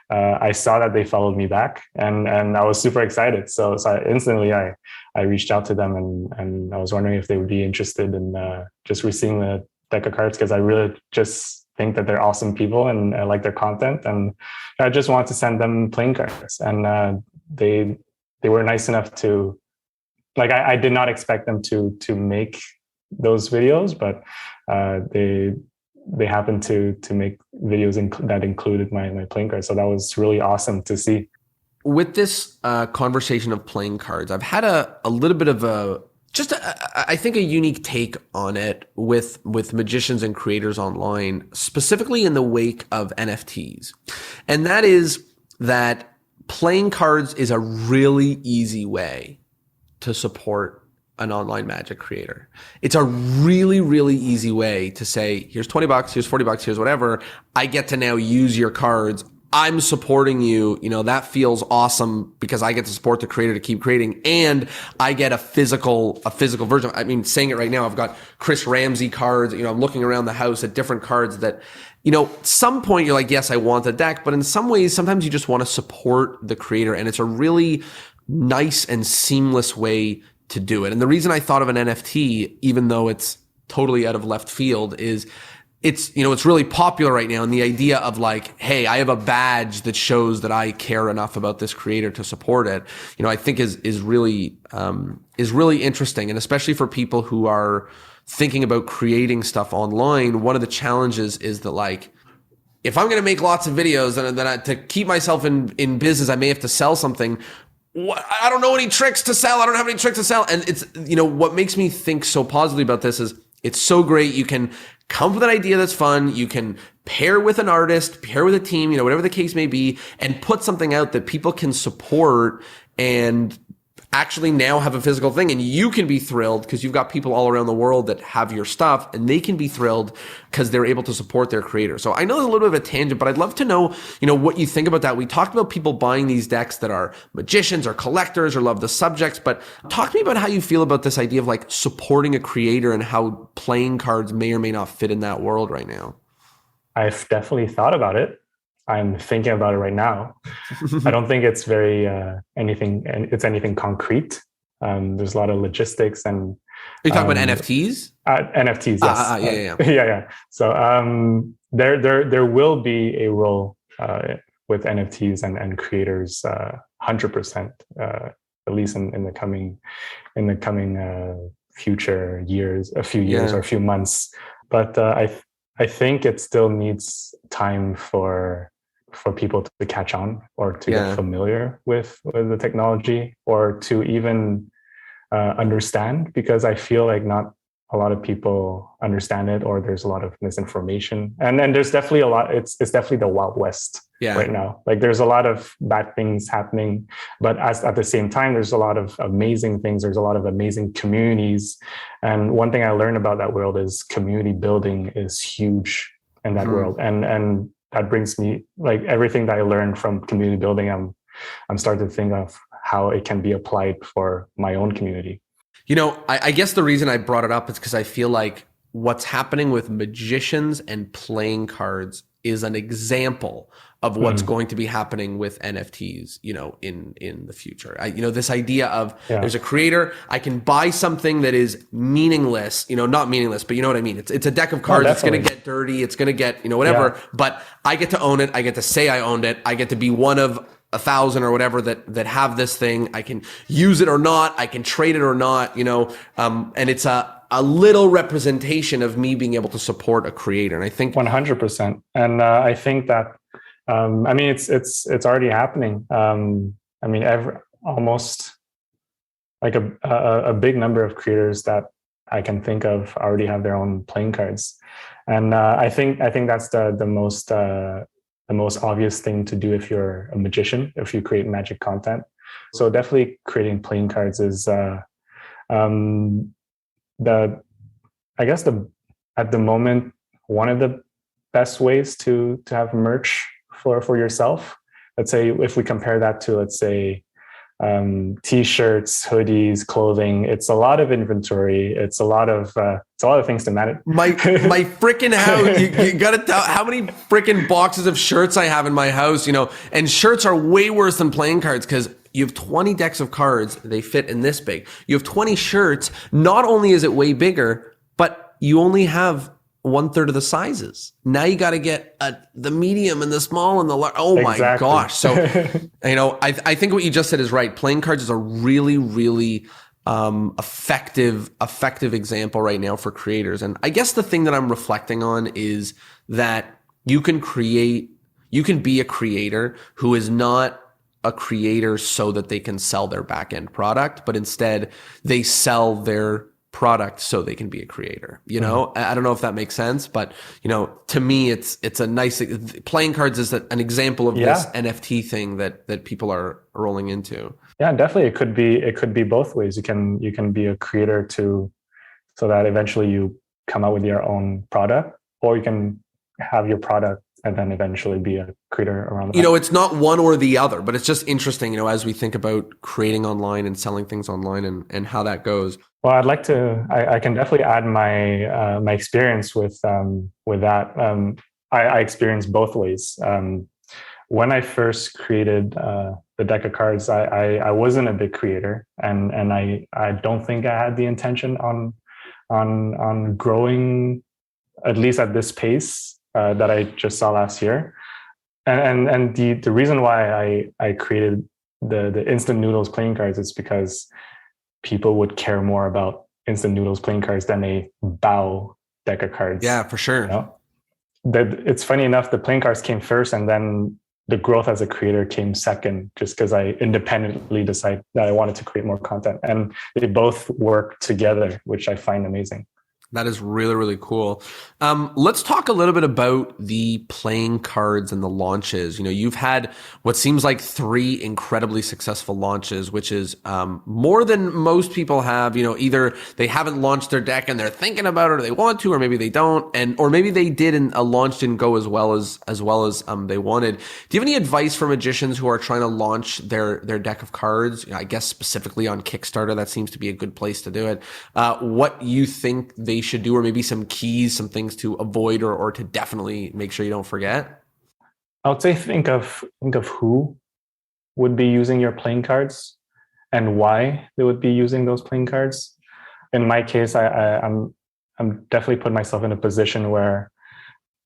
I saw that they followed me back, and I was super excited. So instantly I reached out to them, and I was wondering if they would be interested in just receiving the deck of cards, because I really just think that they're awesome people, and I like their content, and I just want to send them playing cards. And they were nice enough to, like, I did not expect them to make those videos, but they happened to make videos that included my playing cards. So that was really awesome to see. With this conversation of playing cards, I've had a little bit of I think a unique take on it with magicians and creators online, specifically in the wake of NFTs. And that is that playing cards is a really easy way to support an online Magic creator. It's a really, really easy way to say, here's $20, here's $40, here's whatever. I get to now use your cards. I'm supporting you. That feels awesome because I get to support the creator to keep creating, and I get a physical version. Saying it right now, I've got Chris Ramsey cards. I'm looking around the house at different cards that, at some point you're like, yes, I want the deck, but in some ways, sometimes you just want to support the creator, and it's a really nice and seamless way to do it. And the reason I thought of an NFT, even though it's totally out of left field, is it's really popular right now. And the idea of like, hey, I have a badge that shows that I care enough about this creator to support it, I think is really interesting. And especially for people who are thinking about creating stuff online, one of the challenges is that, like, if I'm going to make lots of videos, then to keep myself in business, I may have to sell something. I don't know any tricks to sell. I don't have any tricks to sell. And it's, what makes me think so positively about this is it's so great. You can come up with an idea that's fun. You can pair with an artist, pair with a team, whatever the case may be, and put something out that people can support and actually now have a physical thing. And you can be thrilled because you've got people all around the world that have your stuff, and they can be thrilled because they're able to support their creator. So I know there's a little bit of a tangent, but I'd love to know, what you think about that. We talked about people buying these decks that are magicians or collectors or love the subjects, but talk to me about how you feel about this idea of like supporting a creator and how playing cards may or may not fit in that world right now. I've definitely thought about it. I'm thinking about it right now. I don't think it's very anything concrete. There's a lot of logistics and. Are you talking about NFTs? NFTs, yes. Yeah. So there will be a role with NFTs and creators, 100%, at least in the coming future years, a few years or a few months. But I think it still needs time for people to catch on or to get familiar with the technology, or to even understand, because I feel like not a lot of people understand it, or there's a lot of misinformation, and there's definitely a lot. It's definitely the Wild West right now. Like, there's a lot of bad things happening, but at the same time, there's a lot of amazing things. There's a lot of amazing communities, and one thing I learned about that world is community building is huge in that world, and that brings me, like, everything that I learned from community building. I'm starting to think of how it can be applied for my own community. I guess the reason I brought it up is because I feel like what's happening with magicians and playing cards is an example of what's going to be happening with NFTs, in the future. This idea of there's a creator, I can buy something that is meaningless, not meaningless, but you know what I mean? It's a deck of cards. It's going to get dirty. It's going to get, whatever, but I get to own it. I get to say I owned it. I get to be one of 1,000 or whatever that have this thing. I can use it or not. I can trade it or not, and it's a little representation of me being able to support a creator. And I think 100%. And I think that, it's already happening. Almost like a big number of creators that I can think of already have their own playing cards. And I think that's the most obvious thing to do if you're a magician, if you create magic content. So definitely creating playing cards is at the moment, one of the best ways to have merch for yourself. Let's say if we compare that to, let's say, t-shirts, hoodies, clothing, it's a lot of inventory. It's a lot of things to manage. My freaking house, you gotta tell how many freaking boxes of shirts I have in my house, and shirts are way worse than playing cards because you have 20 decks of cards, they fit in this big. You have 20 shirts, not only is it way bigger, but you only have 1/3 of the sizes. Now you got to get the medium and the small and the large. Oh my gosh. So, I think what you just said is right. Playing cards is a really, really effective example right now for creators. And I guess the thing that I'm reflecting on is that you can be a creator who is not a creator so that they can sell their back-end product, but instead they sell their product so they can be a creator. I don't know if that makes sense, but to me it's a nice playing cards is an example of this NFT thing that people are rolling into. Yeah, definitely. It could be both ways. You can be a creator so that eventually you come out with your own product, or you can have your product and then eventually be a creator around the it's not one or the other, but it's just interesting, as we think about creating online and selling things online and how that goes. Well, I'd like to. I can definitely add my my experience with that. I experienced both ways. When I first created the deck of cards, I wasn't a big creator, and I don't think I had the intention on growing, at least at this pace that I just saw last year. And the reason why I created the instant noodles playing cards is because people would care more about instant noodles playing cards than a Bao deck of cards. Yeah, for sure. It's funny enough, the playing cards came first, and then the growth as a creator came second, just because I independently decided that I wanted to create more content, and they both work together, which I find amazing. That is really, really cool. Let's talk a little bit about the playing cards and the launches. You've had what seems like 3 incredibly successful launches, which is more than most people have. Either they haven't launched their deck and they're thinking about it, or they want to, or maybe they don't, or maybe they did and a launch didn't go as well as they wanted. Do you have any advice for magicians who are trying to launch their deck of cards? I guess specifically on Kickstarter, that seems to be a good place to do it. What you think they should do, or maybe some keys, some things to avoid or to definitely make sure you don't forget? I would say think of who would be using your playing cards and why they would be using those playing cards. In my case, I'm definitely put myself in a position where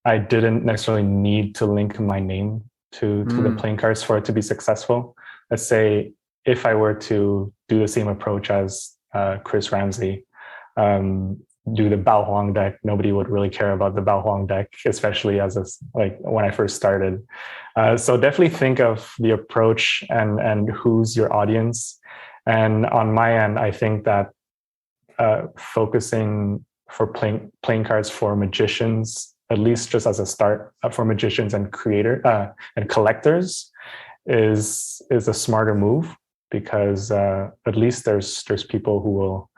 I didn't necessarily need to link my name to the playing cards for it to be successful. Let's say if I were to do the same approach as Chris Ramsey, do the Bao Hoang deck, nobody would really care about the Bao Hoang deck, especially when I first started. So definitely think of the approach and who's your audience. And on my end, I think that focusing for playing cards for magicians, at least just as a start for magicians and and collectors, is a smarter move, because at least there's people who will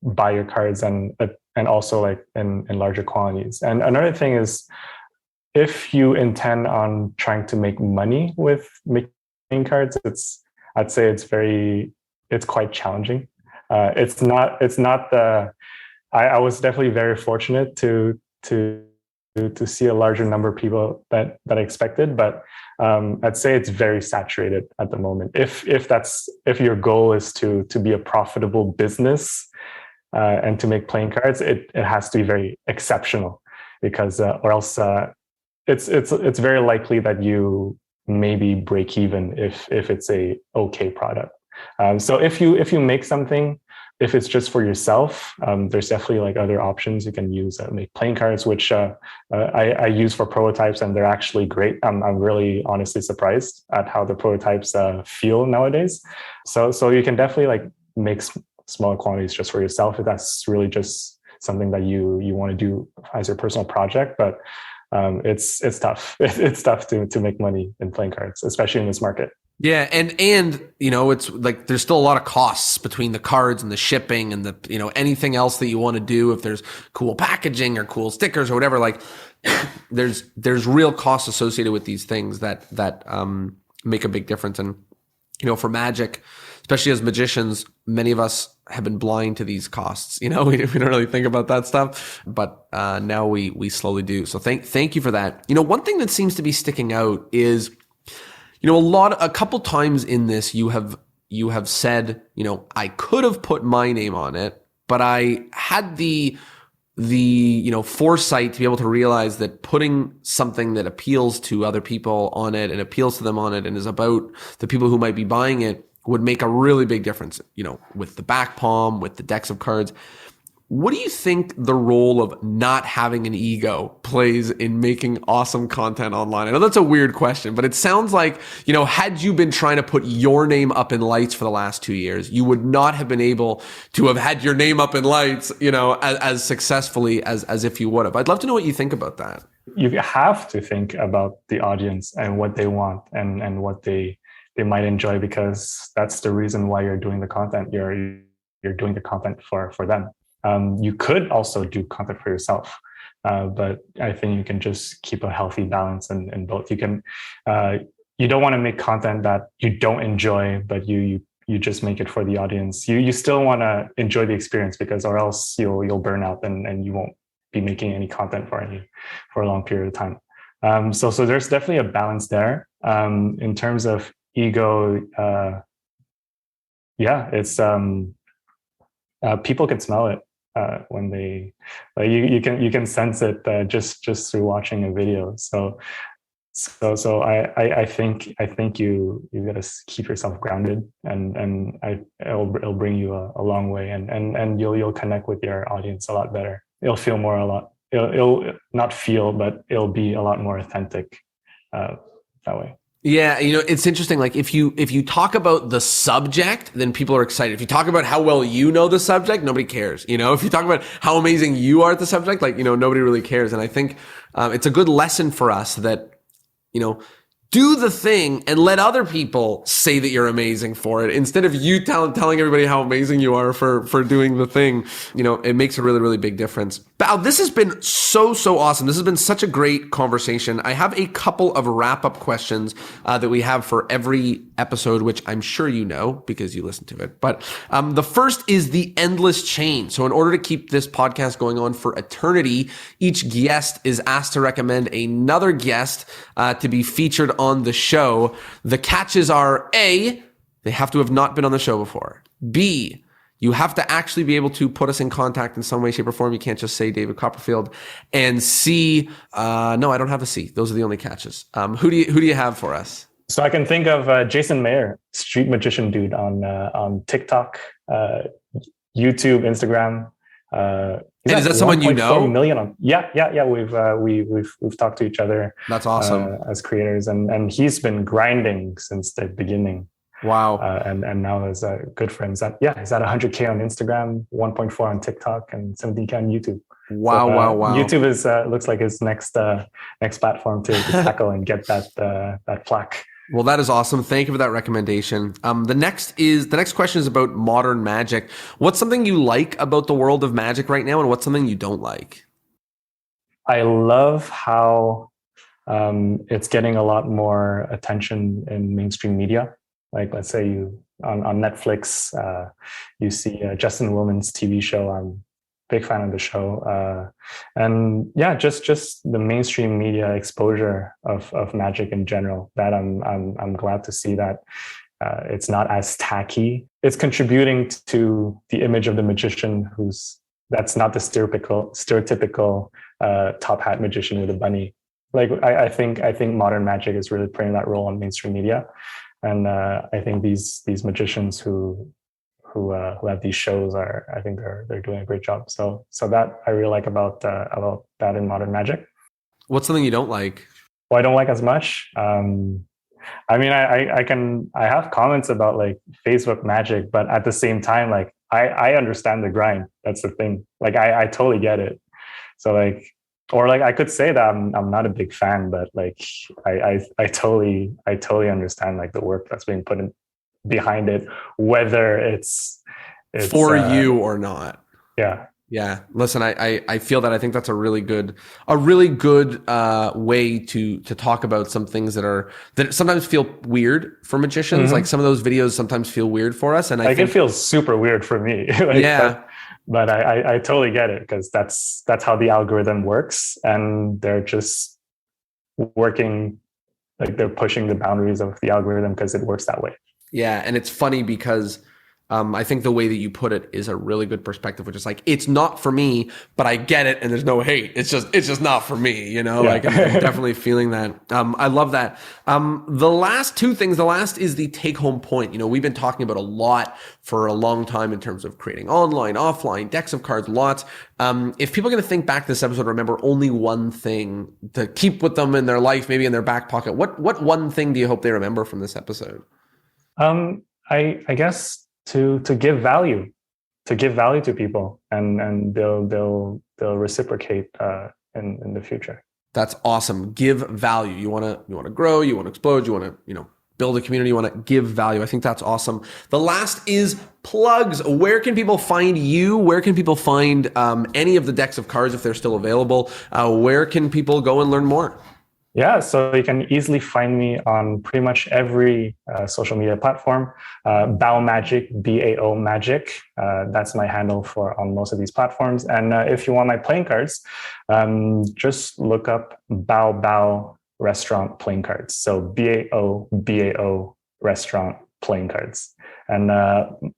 buy your cards and also like in larger quantities. And another thing is, if you intend on trying to make money with making cards, I'd say it's quite challenging. It's not the I was definitely very fortunate to see a larger number of people that I expected, but I'd say it's very saturated at the moment. If your goal is to be a profitable business and to make playing cards, it has to be very exceptional, because or else it's very likely that you maybe break even if it's a okay product. So if you make something, if it's just for yourself, there's definitely like other options you can use. Make playing cards, which I use for prototypes, and they're actually great. I'm really honestly surprised at how the prototypes feel nowadays. So you can definitely like make smaller quantities just for yourself if that's really just something that you want to do as your personal project. But it's tough. It's tough to make money in playing cards, especially in this market. Yeah, and it's like there's still a lot of costs between the cards and the shipping and the anything else that you want to do. If there's cool packaging or cool stickers or whatever, like there's real costs associated with these things that make a big difference. And for Magic, especially as magicians, many of us have been blind to these costs. We don't really think about that stuff, but now we slowly do. So thank you for that. One thing that seems to be sticking out is, a couple times in this, you have said, I could have put my name on it, but I had the foresight to be able to realize that putting something that appeals to other people on it and appeals to them on it and is about the people who might be buying it would make a really big difference, with the back palm, with the decks of cards. What do you think the role of not having an ego plays in making awesome content online? I know that's a weird question, but it sounds like, had you been trying to put your name up in lights for the last 2 years, you would not have been able to have had your name up in lights, as successfully as if you would have. I'd love to know what you think about that. You have to think about the audience and what they want and what they might enjoy, because that's the reason why you're doing the content. You're doing the content for them. You could also do content for yourself, but I think you can just keep a healthy balance in both. You can, you don't want to make content that you don't enjoy, but you just make it for the audience. You still want to enjoy the experience, because or else you'll burn out and you won't be making any content for a long period of time. So there's definitely a balance there. In terms of ego, it's people can smell it. When they you can sense it just through watching a video. So I think you got to keep yourself grounded, and it'll bring you a long way, and you'll connect with your audience a lot better. It'll feel it'll not feel, but it'll be a lot more authentic that way. Yeah, it's interesting. Like if you talk about the subject, then people are excited. If you talk about how well you know the subject, nobody cares. If you talk about how amazing you are at the subject, nobody really cares. And I think it's a good lesson for us that, do the thing and let other people say that you're amazing for it, instead of you telling everybody how amazing you are for doing the thing. It makes a really, really big difference. Bao, this has been so awesome. This has been such a great conversation. I have a couple of wrap-up questions that we have for every episode, which I'm sure you know because you listen to it. But the first is the endless chain. So in order to keep this podcast going on for eternity, each guest is asked to recommend another guest to be featured on the show. The catches are: A, they have to have not been on the show before. B, you have to actually be able to put us in contact in some way, shape, or form. You can't just say David Copperfield. And C, no, I don't have a C. Those are the only catches. Who do you have for us? So I can think of Jason Mayer, street magician dude on TikTok, YouTube, Instagram. And is that someone you know? Million on, yeah. We've talked to each other. That's awesome. As creators, and he's been grinding since the beginning. Wow. And now is good for him. He's at 100K on Instagram, 1.4 on TikTok, and 17K on YouTube. Wow, so, wow. YouTube is looks like his next platform to tackle and get that plaque. Well, that is awesome. Thank you for that recommendation. The next question is about modern magic. What's something you like about the world of magic right now, and what's something you don't like? I love how it's getting a lot more attention in mainstream media. Like, let's say on Netflix, you see Justin Willman's TV show on big fan of the show. And yeah, just the mainstream media exposure of Magic in general. That I'm glad to see that it's not as tacky. It's contributing to the image of the magician that's not the stereotypical top hat magician with a bunny. Like I think modern Magic is really playing that role on mainstream media, and I think these magicians who have these shows I think they're doing a great job. So that I really like about that in modern Magic. What's something you don't like? Well, I don't like as much. I mean, I have comments about like Facebook Magic, but at the same time, like I understand the grind. That's the thing. Like I totally get it. So like, or like I could say that I'm not a big fan, but like I totally understand like the work that's being put in behind it, whether it's for you or not. Yeah. Yeah. Listen, I feel that I think that's a really good way to talk about some things that sometimes feel weird for magicians. Like some of those videos sometimes feel weird for us. And I think it feels super weird for me. Like, yeah. But I totally get it, because that's how the algorithm works, and they're just working, like they're pushing the boundaries of the algorithm because it works that way. Yeah, and it's funny because I think the way that you put it is a really good perspective, which is like, it's not for me, but I get it, and there's no hate. It's just not for me, you know? Yeah. Like, I'm definitely feeling that. I love that. The last two things, the last is the take-home point. You know, we've been talking about a lot for a long time in terms of creating online, offline, decks of cards, lots. If people are going to think back to this episode, remember only one thing to keep with them in their life, maybe in their back pocket. What one thing do you hope they remember from this episode? I guess to give value to people, and they'll reciprocate in the future. That's awesome. Give value. You want to grow, you want to explode, you want to, build a community, you want to give value. I think that's awesome. The last is plugs. Where can people find you? Where can people find any of the decks of cards if they're still available? Where can people go and learn more? Yeah, so you can easily find me on pretty much every social media platform. Bao Magic, BAO Magic. That's my handle on most of these platforms. And if you want my playing cards, just look up Bao Restaurant Playing Cards. So BAO Restaurant Playing Cards. And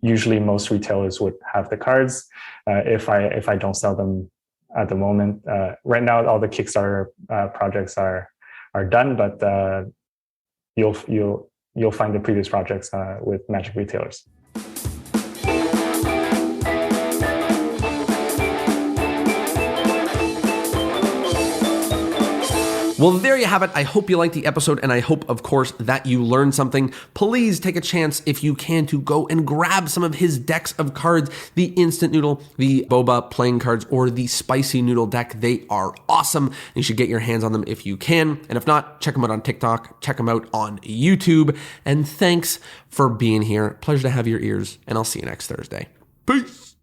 usually most retailers would have the cards. If I don't sell them at the moment, right now all the Kickstarter projects are done, but you'll find the previous projects with Magic retailers. Well, there you have it. I hope you liked the episode, and I hope, of course, that you learned something. Please take a chance, if you can, to go and grab some of his decks of cards, the Instant Noodle, the Boba playing cards, or the Spicy Noodle deck. They are awesome. You should get your hands on them if you can. And if not, check them out on TikTok, check them out on YouTube. And thanks for being here. Pleasure to have your ears, and I'll see you next Thursday. Peace.